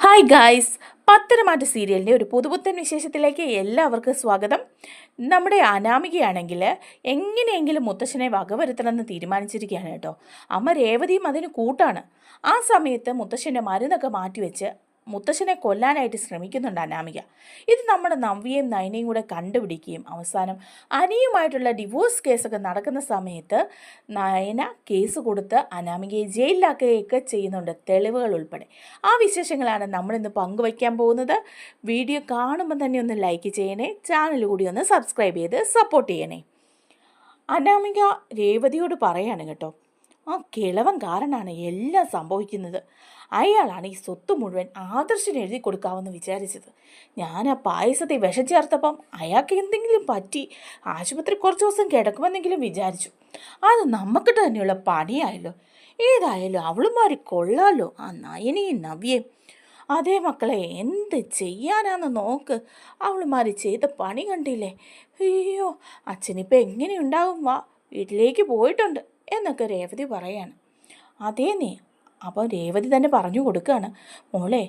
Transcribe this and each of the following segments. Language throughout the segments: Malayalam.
ഹായ് ഗായ്സ്, പത്തരമാറ്റ് സീരിയലിൻ്റെ ഒരു പുതുപുത്തൻ വിശേഷത്തിലേക്ക് എല്ലാവർക്കും സ്വാഗതം. നമ്മുടെ അനാമികയാണെങ്കിൽ എങ്ങനെയെങ്കിലും മുത്തശ്ശനെ വകവരുത്തണമെന്ന് തീരുമാനിച്ചിരിക്കുകയാണ് കേട്ടോ. അമ്മ രേവതിയും അതിന് കൂട്ടാണ്. ആ സമയത്ത് മുത്തശ്ശൻ്റെ മരുന്നൊക്കെ മാറ്റിവെച്ച് മുത്തശ്ശനെ കൊല്ലാനായിട്ട് ശ്രമിക്കുന്നുണ്ട് അനാമിക. ഇത് നമ്മുടെ നവ്യയും നയനയും കൂടെ കണ്ടുപിടിക്കുകയും അവസാനം അനിയുമായിട്ടുള്ള ഡിവോഴ്സ് കേസൊക്കെ നടക്കുന്ന സമയത്ത് നയന കേസ് കൊടുത്ത് അനാമികയെ ജയിലിലാക്കുകയൊക്കെ ചെയ്യുന്നുണ്ട്, തെളിവുകൾ ഉൾപ്പെടെ. ആ വിശേഷങ്ങളാണ് നമ്മളിന്ന് പങ്കുവയ്ക്കാൻ പോകുന്നത്. വീഡിയോ കാണുമ്പോൾ തന്നെ ഒന്ന് ലൈക്ക് ചെയ്യണേ, ചാനൽ കൂടി ഒന്ന് സബ്സ്ക്രൈബ് ചെയ്ത് സപ്പോർട്ട് ചെയ്യണേ. അനാമിക രേവതിയോട് പറയാണ് കേട്ടോ, ആ കിളവൻ കാരനാണ് എല്ലാം സംഭവിക്കുന്നത്. അയാളാണ് ഈ സ്വത്ത് മുഴുവൻ ആദർശിന് എഴുതി കൊടുക്കാമെന്ന് വിചാരിച്ചത്. ഞാൻ ആ പായസത്തിൽ വിഷം ചേർത്തപ്പം അയാൾക്ക് എന്തെങ്കിലും പറ്റി ആശുപത്രി കുറച്ച് ദിവസം കിടക്കുമെന്നെങ്കിലും വിചാരിച്ചു. അത് നമുക്ക് തന്നെയുള്ള പണിയായല്ലോ. ഏതായാലും അവളുമാർ കൊള്ളാലോ, ആ നയനയും നവ്യയും. അതേ മക്കളെ, എന്ത് ചെയ്യാനാന്ന് നോക്ക്. അവളുമാർ ചെയ്ത പണി കണ്ടില്ലേ? അയ്യോ, അച്ഛനിപ്പോൾ എങ്ങനെയുണ്ടാവും? വാ, വീട്ടിലേക്ക് പോയിട്ടുണ്ട് എന്നൊക്കെ രേവതി പറയാണ്. അതേന്നേ. അപ്പോൾ രേവതി തന്നെ പറഞ്ഞു കൊടുക്കുകയാണ്, മോളെ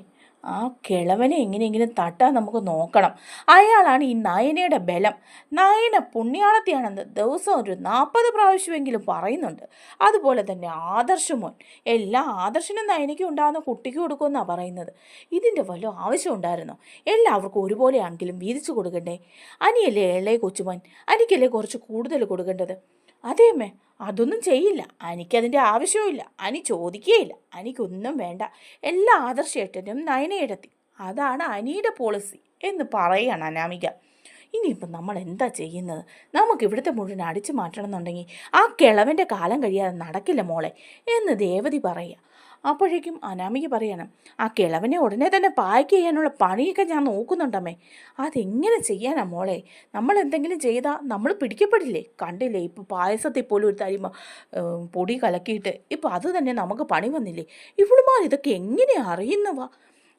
ആ കിളവനെ എങ്ങനെയെങ്കിലും തട്ടാൻ നമുക്ക് നോക്കണം. അയാളാണ് ഈ നയനയുടെ ബലം. നയന പുണ്യാളത്തിയാണെന്ന് ദിവസം ഒരു 40 പ്രാവശ്യമെങ്കിലും പറയുന്നുണ്ട്. അതുപോലെ തന്നെ ആദർശമോൻ, എല്ലാ ആദർശനും നയനയ്ക്കും ഉണ്ടാകുന്ന കുട്ടിക്ക് കൊടുക്കുമെന്നാണ് പറയുന്നത്. ഇതിൻ്റെ വല്ല ആവശ്യം ഉണ്ടായിരുന്നോ? എല്ലാവർക്കും ഒരുപോലെയാണെങ്കിലും വീതിച്ചു കൊടുക്കണ്ടേ? അനിയല്ലേ ഇളയ കൊച്ചുമോൻ, അനിക്കല്ലേ കുറച്ച് കൂടുതൽ കൊടുക്കേണ്ടത്? അതേമ്മേ, അതൊന്നും ചെയ്യില്ല. എനിക്കതിൻ്റെ ആവശ്യവുമില്ല. അനി ചോദിക്കുകയില്ല. എനിക്കൊന്നും വേണ്ട. എല്ലാ ആദർശേട്ടനും നയനയെടുത്തി. അതാണ് അനിയുടെ പോളിസി എന്ന് പറയുകയാണ് അനാമിക. ഇനിയിപ്പം നമ്മൾ എന്താ ചെയ്യുന്നത്? നമുക്ക് ഇവിടുത്തെ മുഴുവൻ അടിച്ചു മാറ്റണം എന്നുണ്ടെങ്കിൽ ആ കിളവൻ്റെ കാലം കഴിയാതെ നടക്കില്ല മോളെ എന്ന് ദേവതി പറയുക. അപ്പോഴേക്കും അനാമിക പറയണം, ആ കിളവനെ ഉടനെ തന്നെ പായ്ക്ക് ചെയ്യാനുള്ള പണിയൊക്കെ ഞാൻ നോക്കുന്നുണ്ടമ്മേ. അതെങ്ങനെ ചെയ്യാനാ മോളെ? നമ്മൾ എന്തെങ്കിലും ചെയ്താൽ നമ്മൾ പിടിക്കപ്പെടില്ലേ? കണ്ടില്ലേ, ഇപ്പോൾ പായസത്തിൽ പോലും ഒരു തരി പൊടി കലക്കിയിട്ട് ഇപ്പോൾ അത് തന്നെ നമുക്ക് പണി വന്നില്ലേ? ഇവളുമാർ ഇതൊക്കെ എങ്ങനെ അറിയുന്നവാ?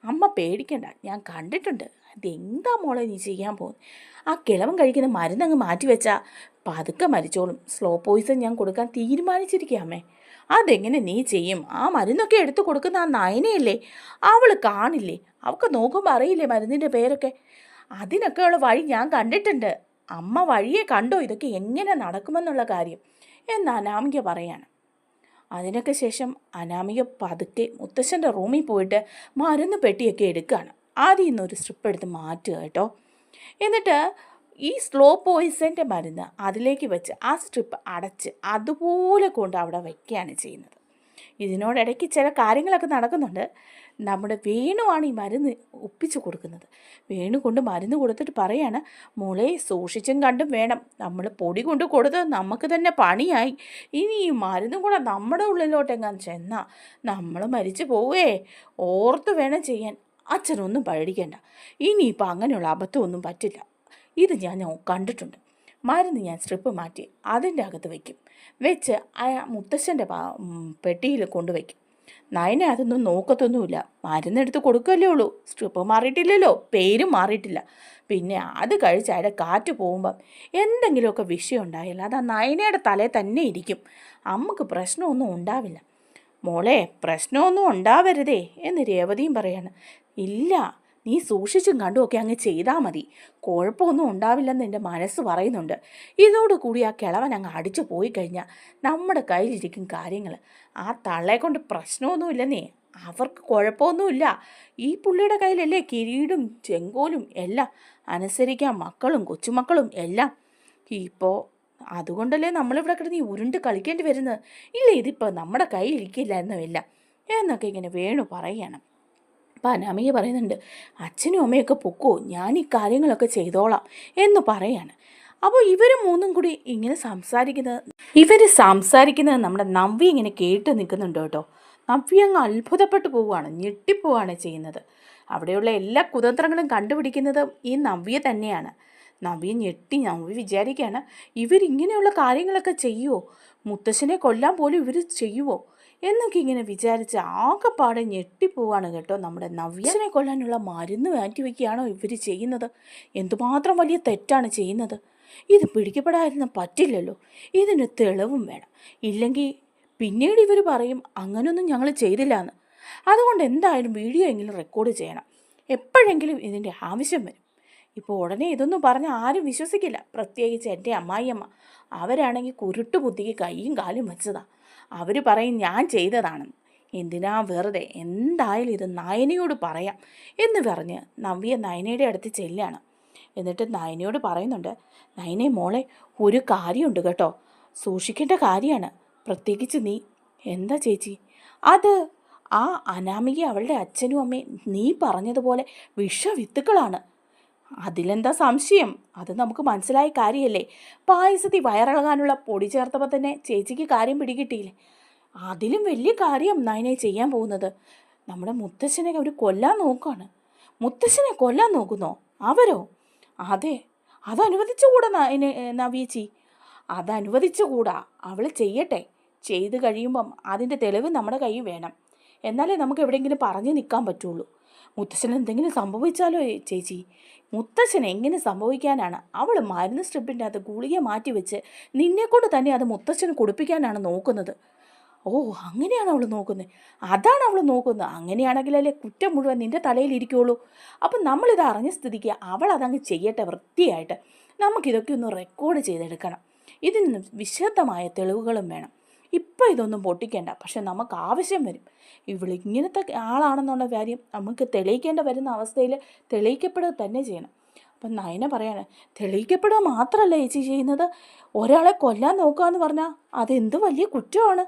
അമ്മ പേടിക്കണ്ട, ഞാൻ കണ്ടിട്ടുണ്ട്. അതെന്താ മോളെ നീ ചെയ്യാൻ പോകുന്നത്? ആ കിളവൻ കഴിക്കുന്ന മരുന്നങ്ങ് മാറ്റിവെച്ചാൽ പതുക്കെ മരിച്ചോളും. സ്ലോ പോയിസൺ ഞാൻ കൊടുക്കാൻ തീരുമാനിച്ചിരിക്കുക അമ്മേ. അതെങ്ങനെ നീ ചെയ്യും? ആ മരുന്നൊക്കെ എടുത്തു കൊടുക്കുന്ന ആ നയനയല്ലേ, അവൾ കാണില്ലേ? അവൾക്ക് നോക്കുമ്പോൾ അറിയില്ലേ മരുന്നിൻ്റെ പേരൊക്കെ? അതിനൊക്കെയുള്ള വഴി ഞാൻ കണ്ടിട്ടുണ്ട്. അമ്മ വഴിയെ കണ്ടോ ഇതൊക്കെ എങ്ങനെ നടക്കുമെന്നുള്ള കാര്യം എന്ന് അനാമിക പറയാണ്. അതിനൊക്കെ ശേഷം അനാമിക പതുക്കെ മുത്തശ്ശൻ്റെ റൂമിൽ പോയിട്ട് മരുന്ന് പെട്ടിയൊക്കെ എടുക്കുകയാണ്. ആദ്യം ഇന്നൊരു സ്ട്രിപ്പ് എടുത്ത് മാറ്റുക കേട്ടോ. എന്നിട്ട് ഈ സ്ലോ പോയിസൻ്റെ മരുന്ന് അതിലേക്ക് വെച്ച് ആ സ്ട്രിപ്പ് അടച്ച് അതുപോലെ കൊണ്ട് അവിടെ വയ്ക്കുകയാണ് ചെയ്യുന്നത്. ഇതിനോടിടയ്ക്ക് ചില കാര്യങ്ങളൊക്കെ നടക്കുന്നുണ്ട്. നമ്മുടെ വേണുവാണ് ഈ മരുന്ന് ഒപ്പിച്ച് കൊടുക്കുന്നത്. വേണു കൊണ്ട് മരുന്ന് കൊടുത്തിട്ട് പറയാണ്, മോളെ സൂക്ഷിച്ചും കണ്ടും വേണം. നമ്മൾ പൊടി കൊണ്ട് കൊടുത്ത് നമുക്ക് തന്നെ പണിയായി. ഇനി ഈ മരുന്നും കൂടെ നമ്മുടെ ഉള്ളിലോട്ടെങ്ങാനും ചെന്നാൽ നമ്മൾ മരിച്ചു പോവേ. ഓർത്ത് വേണം ചെയ്യാൻ. അച്ഛനൊന്നും പേടിക്കേണ്ട. ഇനിയിപ്പോൾ അങ്ങനെയുള്ള അബദ്ധമൊന്നും പറ്റില്ല. ഇത് ഞാൻ കണ്ടിട്ടുണ്ട്. മരുന്ന് ഞാൻ സ്ട്രിപ്പ് മാറ്റി അതിൻ്റെ അകത്ത് വയ്ക്കും. വെച്ച് ആ മുത്തശ്ശൻ്റെ പെട്ടിയിൽ കൊണ്ടുവയ്ക്കും. നയനെ അതൊന്നും നോക്കത്തൊന്നുമില്ല. മരുന്നെടുത്ത് കൊടുക്കല്ലേ ഉള്ളൂ. സ്ട്രിപ്പ് മാറിയിട്ടില്ലല്ലോ, പേരും മാറിയിട്ടില്ല. പിന്നെ അത് കഴിച്ച് അയാളുടെ കാറ്റ് പോകുമ്പം എന്തെങ്കിലുമൊക്കെ വിഷയം ഉണ്ടായില്ല, അത് ആ നയനയുടെ തലയിൽ തന്നെ ഇരിക്കും. അമ്മക്ക് പ്രശ്നമൊന്നും ഉണ്ടാവില്ല. മോളെ, പ്രശ്നമൊന്നും ഉണ്ടാവരുതേ എന്ന് രേവതിയും പറയാണ്. ഇല്ല, നീ സൂക്ഷിച്ചും കണ്ടുമൊക്കെ അങ്ങ് ചെയ്താൽ മതി. കുഴപ്പമൊന്നും ഉണ്ടാവില്ലെന്ന് എൻ്റെ മനസ്സ് പറയുന്നുണ്ട്. ഇതോടുകൂടി ആ കിളവൻ അങ്ങ് അടിച്ചു പോയി കഴിഞ്ഞാൽ നമ്മുടെ കയ്യിലിരിക്കും കാര്യങ്ങൾ. ആ തള്ളയെ കൊണ്ട് പ്രശ്നമൊന്നുമില്ലെന്നേ, അവർക്ക് കുഴപ്പമൊന്നുമില്ല. ഈ പുള്ളിയുടെ കയ്യിലല്ലേ കിരീടും ചെങ്കോലും എല്ലാം, അനുസരിക്കാൻ മക്കളും കൊച്ചുമക്കളും എല്ലാം. ഇപ്പോൾ അതുകൊണ്ടല്ലേ നമ്മളിവിടെ കിടന്ന് ഉരുണ്ട് കളിക്കേണ്ടി വരുന്നത്. ഇല്ല, ഇതിപ്പോൾ നമ്മുടെ കയ്യിലിരിക്കില്ലായിരുന്നില്ല എന്നൊക്കെ ഇങ്ങനെ വേണു പറയുകയാണ്. അപ്പം അനാമിക പറയുന്നുണ്ട്, അച്ഛനും അമ്മയൊക്കെ പൊക്കോ, ഞാൻ ഈ കാര്യങ്ങളൊക്കെ ചെയ്തോളാം എന്ന് പറയാണ്. അപ്പോൾ ഇവർ മൂന്നും കൂടി ഇങ്ങനെ സംസാരിക്കുന്നത് നമ്മുടെ നവ്യ ഇങ്ങനെ കേട്ട് നിൽക്കുന്നുണ്ട് കേട്ടോ. നവ്യ അങ്ങ് അത്ഭുതപ്പെട്ടു പോവുകയാണ്, ഞെട്ടിപ്പോവുകയാണ് ചെയ്യുന്നത്. അവിടെയുള്ള എല്ലാ കുതന്ത്രങ്ങളും കണ്ടുപിടിക്കുന്നത് ഈ നവ്യ തന്നെയാണ്. നവ്യ നവ്യ വിചാരിക്കുകയാണ്, ഇവരിങ്ങനെയുള്ള കാര്യങ്ങളൊക്കെ ചെയ്യുമോ? മുത്തശ്ശനെ കൊല്ലാൻ പോലും ഇവർ ചെയ്യുമോ എന്നൊക്കെ ഇങ്ങനെ വിചാരിച്ച് ആകെപ്പാടെ ഞെട്ടിപ്പോവാണ് കേട്ടോ. നമ്മുടെ നവ്യനെ കൊല്ലാനുള്ള മരുന്ന് മാറ്റിവെക്കുകയാണോ ഇവർ ചെയ്യുന്നത്? എന്തുമാത്രം വലിയ തെറ്റാണ് ചെയ്യുന്നത്. ഇത് പിടിക്കപ്പെടാതിരുന്ന പറ്റില്ലല്ലോ. ഇതിന് തെളിവും വേണം. ഇല്ലെങ്കിൽ പിന്നീട് ഇവർ പറയും അങ്ങനെയൊന്നും ഞങ്ങൾ ചെയ്തില്ല എന്ന്. അതുകൊണ്ട് എന്തായാലും വീഡിയോ എങ്കിലും റെക്കോർഡ് ചെയ്യണം, എപ്പോഴെങ്കിലും ഇതിൻ്റെ ആവശ്യം വരും. ഇപ്പോൾ ഉടനെ ഇതൊന്നും പറഞ്ഞാൽ ആരും വിശ്വസിക്കില്ല, പ്രത്യേകിച്ച് എൻ്റെ അമ്മായിയമ്മ. അവരാണെങ്കിൽ കുരുട്ട് ബുദ്ധിക്ക് കൈയും കാലും വെച്ചതാ. അവർ പറയും ഞാൻ ചെയ്തതാണെന്ന്. എന്തിനാ വെറുതെ, എന്തായാലും ഇത് നയനയോട് പറയാം എന്ന് പറഞ്ഞ് നവ്യ നയനയുടെ അടുത്ത് ചെല്ലാണ്. എന്നിട്ട് നയനയോട് പറയുന്നുണ്ട്, നയനെ മോളെ, ഒരു കാര്യമുണ്ട് കേട്ടോ, സൂക്ഷിക്കേണ്ട കാര്യമാണ്, പ്രത്യേകിച്ച് നീ. എന്താ ചേച്ചി? അത് ആ അനാമിക അവളുടെ അച്ഛനും അമ്മയും നീ പറഞ്ഞതുപോലെ വിഷവിത്തുക്കളാണ്. അതിലെന്താ സംശയം? അത് നമുക്ക് മനസ്സിലായ കാര്യമല്ലേ. പായസത്തിൽ വയറിളകാനുള്ള പൊടി ചേർത്തപ്പോൾ തന്നെ ചേച്ചിക്ക് കാര്യം പിടികിട്ടിയില്ലേ. അതിലും വലിയ കാര്യം നയനെ ചെയ്യാൻ പോകുന്നത്. നമ്മുടെ മുത്തശ്ശനെ അവർ കൊല്ലാൻ നോക്കുകയാണ്. മുത്തശ്ശനെ കൊല്ലാൻ നോക്കുന്നോ അവരോ? അതെ, അതനുവദിച്ചുകൂടാ നവ്യേച്ചി, അതനുവദിച്ചുകൂടാ. അവൾ ചെയ്യട്ടെ. ചെയ്ത് കഴിയുമ്പം അതിൻ്റെ തെളിവ് നമ്മുടെ കയ്യിൽ വേണം. എന്നാലേ നമുക്ക് എവിടെയെങ്കിലും പറഞ്ഞു നിൽക്കാൻ പറ്റുള്ളൂ. മുത്തശ്ശന് എന്തെങ്കിലും സംഭവിച്ചാലോ ചേച്ചി? മുത്തശ്ശന് എങ്ങനെ സംഭവിക്കാനാണ്? അവൾ മരുന്ന് സ്ട്രിപ്പിൻ്റെ അകത്ത് ഗുളിക മാറ്റി വെച്ച് നിന്നെക്കൊണ്ട് തന്നെ അത് മുത്തശ്ശന് കുടിപ്പിക്കാനാണ് നോക്കുന്നത്. ഓ, അങ്ങനെയാണ് അവൾ നോക്കുന്നത്. അതാണ് അവൾ നോക്കുന്നത്. അങ്ങനെയാണെങ്കിലല്ലേ കുറ്റം മുഴുവൻ നിൻ്റെ തലയിലിരിക്കുള്ളൂ. അപ്പം നമ്മളിത് അറിഞ്ഞ സ്ഥിതിക്ക് അവൾ അതങ്ങ് ചെയ്യട്ടെ വൃത്തിയായിട്ട്. നമുക്കിതൊക്കെ ഒന്ന് റെക്കോർഡ് ചെയ്തെടുക്കണം. ഇതിന് വിശദമായ തെളിവുകളും വേണം. ഇപ്പം ഇതൊന്നും പൊട്ടിക്കേണ്ട, പക്ഷെ നമുക്ക് ആവശ്യം വരും. ഇവളിങ്ങനത്തെ ആളാണെന്നുള്ള കാര്യം നമുക്ക് തെളിയിക്കേണ്ട വരുന്ന അവസ്ഥയിൽ തെളിയിക്കപ്പെടുക തന്നെ ചെയ്യണം. അപ്പം നയന പറയാണ്, തെളിയിക്കപ്പെടുക മാത്രമല്ല ചേച്ചി ചെയ്യുന്നത്, ഒരാളെ കൊല്ലാൻ നോക്കുക എന്ന് പറഞ്ഞാൽ അതെന്ത് വലിയ കുറ്റമാണ്.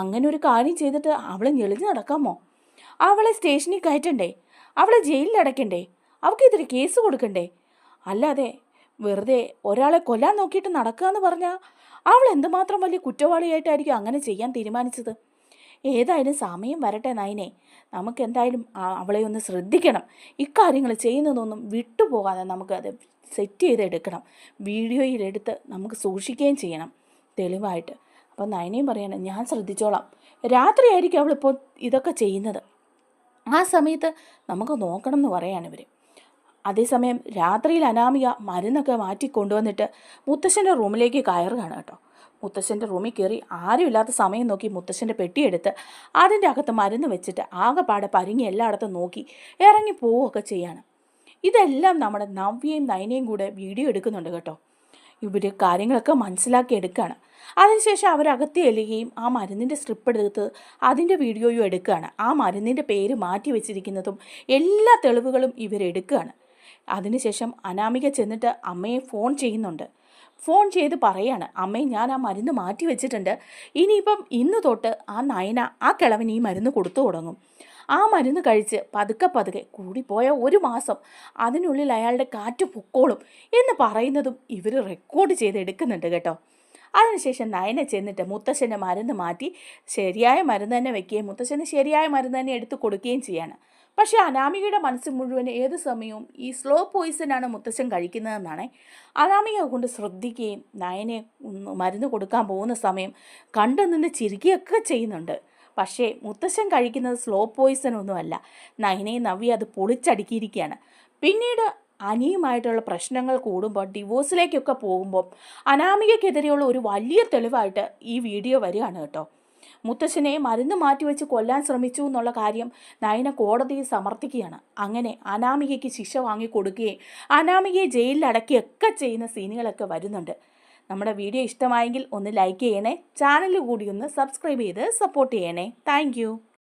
അങ്ങനെ ഒരു കാര്യം ചെയ്തിട്ട് അവളെ ഞെളിഞ്ഞ് നടക്കാമോ? അവളെ സ്റ്റേഷനിൽ കയറ്റണ്ടേ? അവളെ ജയിലിൽ അടയ്ക്കണ്ടേ? അവൾക്കെതിരെ കേസ് കൊടുക്കണ്ടേ? അല്ലാതെ വെറുതെ ഒരാളെ കൊല്ലാൻ നോക്കിയിട്ട് നടക്കുക എന്ന് പറഞ്ഞാൽ അവൾ എന്തുമാത്രം വലിയ കുറ്റവാളിയായിട്ടായിരിക്കും അങ്ങനെ ചെയ്യാൻ തീരുമാനിച്ചത്. ഏതായാലും സമയം വരട്ടെ നയനെ. നമുക്ക് എന്തായാലും അവളെ ഒന്ന് ശ്രദ്ധിക്കണം. ഇക്കാര്യങ്ങൾ ചെയ്യുന്നതൊന്നും വിട്ടുപോകാതെ നമുക്കത് സെറ്റ് ചെയ്തെടുക്കണം. വീഡിയോയിലെടുത്ത് നമുക്ക് സൂക്ഷിക്കുകയും ചെയ്യണം തെളിവായിട്ട്. അപ്പം നയനയും പറയാണ്, ഞാൻ ശ്രദ്ധിച്ചോളാം. രാത്രിയായിരിക്കും അവളിപ്പോൾ ഇതൊക്കെ ചെയ്യുന്നത്. ആ സമയത്ത് നമുക്ക് നോക്കണം എന്ന് പറയാണ് ഇവർ. അതേസമയം രാത്രിയിൽ അനാമിക മരുന്നൊക്കെ മാറ്റി കൊണ്ടുവന്നിട്ട് മുത്തശ്ശൻ്റെ റൂമിലേക്ക് കയറുകയാണ് കേട്ടോ. മുത്തശ്ശൻ്റെ റൂമിൽ കയറി ആരുമില്ലാത്ത സമയം നോക്കി മുത്തശ്ശൻ്റെ പെട്ടിയെടുത്ത് അതിൻ്റെ അകത്ത് മരുന്ന് വെച്ചിട്ട് ആകെപ്പാടെ പരിങ്ങി എല്ലായിടത്തും നോക്കി ഇറങ്ങി പോവുകയൊക്കെ ചെയ്യാണ്. ഇതെല്ലാം നമ്മുടെ നവ്യയും നയനയും കൂടെ വീഡിയോ എടുക്കുന്നുണ്ട് കേട്ടോ. ഇവർ കാര്യങ്ങളൊക്കെ മനസ്സിലാക്കി എടുക്കുകയാണ്. അതിനുശേഷം അവരകത്ത് ചെല്ലുകയും ആ മരുന്നിൻ്റെ സ്ട്രിപ്പ് എടുത്ത് അതിൻ്റെ വീഡിയോയും എടുക്കുകയാണ്. ആ മരുന്നിൻ്റെ പേര് മാറ്റി വെച്ചിരിക്കുന്നതും എല്ലാ തെളിവുകളും ഇവരെടുക്കുകയാണ്. അതിനുശേഷം അനാമിക ചെന്നിട്ട് അമ്മയെ ഫോൺ ചെയ്യുന്നുണ്ട്. ഫോൺ ചെയ്ത് പറയാണ്, അമ്മേ, ഞാൻ ആ മരുന്ന് മാറ്റി വെച്ചിട്ടുണ്ട്. ഇനിയിപ്പം ഇന്ന് തൊട്ട് ആ നയന ആ കിളവന് ഈ മരുന്ന് കൊടുത്തു തുടങ്ങും. ആ മരുന്ന് കഴിച്ച് പതുക്കെ പതുക്കെ കൂടിപ്പോയ 1 മാസം അതിനുള്ളിൽ അയാളുടെ കാറ്റ് പൊക്കോളും എന്ന് പറയുന്നതും ഇവർ റെക്കോർഡ് ചെയ്തെടുക്കുന്നുണ്ട് കേട്ടോ. അതിനുശേഷം നയന ചെന്നിട്ട് മുത്തശ്ശൻ്റെ മരുന്ന് മാറ്റി ശരിയായ മരുന്ന് തന്നെ വെക്കുകയും മുത്തശ്ശന് ശരിയായ മരുന്ന് തന്നെ എടുത്ത് കൊടുക്കുകയും ചെയ്യാണ്. പക്ഷേ അനാമികയുടെ മനസ്സ് മുഴുവൻ ഏത് സമയവും ഈ സ്ലോ പോയിസനാണ് മുത്തശ്ശൻ കഴിക്കുന്നതെന്നാണ്. അനാമിക കൊണ്ട് ശ്രദ്ധിക്കുകയും നയനെ മരുന്ന് കൊടുക്കാൻ പോകുന്ന സമയം കണ്ടു നിന്ന് ചിരിക്കുകയൊക്കെ ചെയ്യുന്നുണ്ട്. പക്ഷേ മുത്തശ്ശൻ കഴിക്കുന്നത് സ്ലോ പോയിസൺ ഒന്നുമല്ല. നയനയും നവ്യ അത് പൊളിച്ചടുക്കിയിരിക്കുകയാണ്. പിന്നീട് അനിയുമായിട്ടുള്ള പ്രശ്നങ്ങൾ കൂടുമ്പോൾ ഡിവോഴ്സിലേക്കൊക്കെ പോകുമ്പോൾ അനാമികയ്ക്കെതിരെയുള്ള ഒരു വലിയ തെളിവായിട്ട് ഈ വീഡിയോ വരികയാണ് കേട്ടോ. മുത്തശ്ശനെ മരുന്ന് മാറ്റിവെച്ച് കൊല്ലാൻ ശ്രമിച്ചു എന്നുള്ള കാര്യം നയന കോടതിയിൽ സമർത്ഥിക്കുകയാണ്. അങ്ങനെ അനാമികയ്ക്ക് ശിക്ഷ വാങ്ങിക്കൊടുക്കുകയും അനാമികയെ ജയിലിൽ അടക്കുകയൊക്കെ ചെയ്യുന്ന സീനുകളൊക്കെ വരുന്നുണ്ട്. നമ്മുടെ വീഡിയോ ഇഷ്ടമായെങ്കിൽ ഒന്ന് ലൈക്ക് ചെയ്യണേ, ചാനൽ കൂടി ഒന്ന് സബ്സ്ക്രൈബ് ചെയ്ത് സപ്പോർട്ട് ചെയ്യണേ. താങ്ക്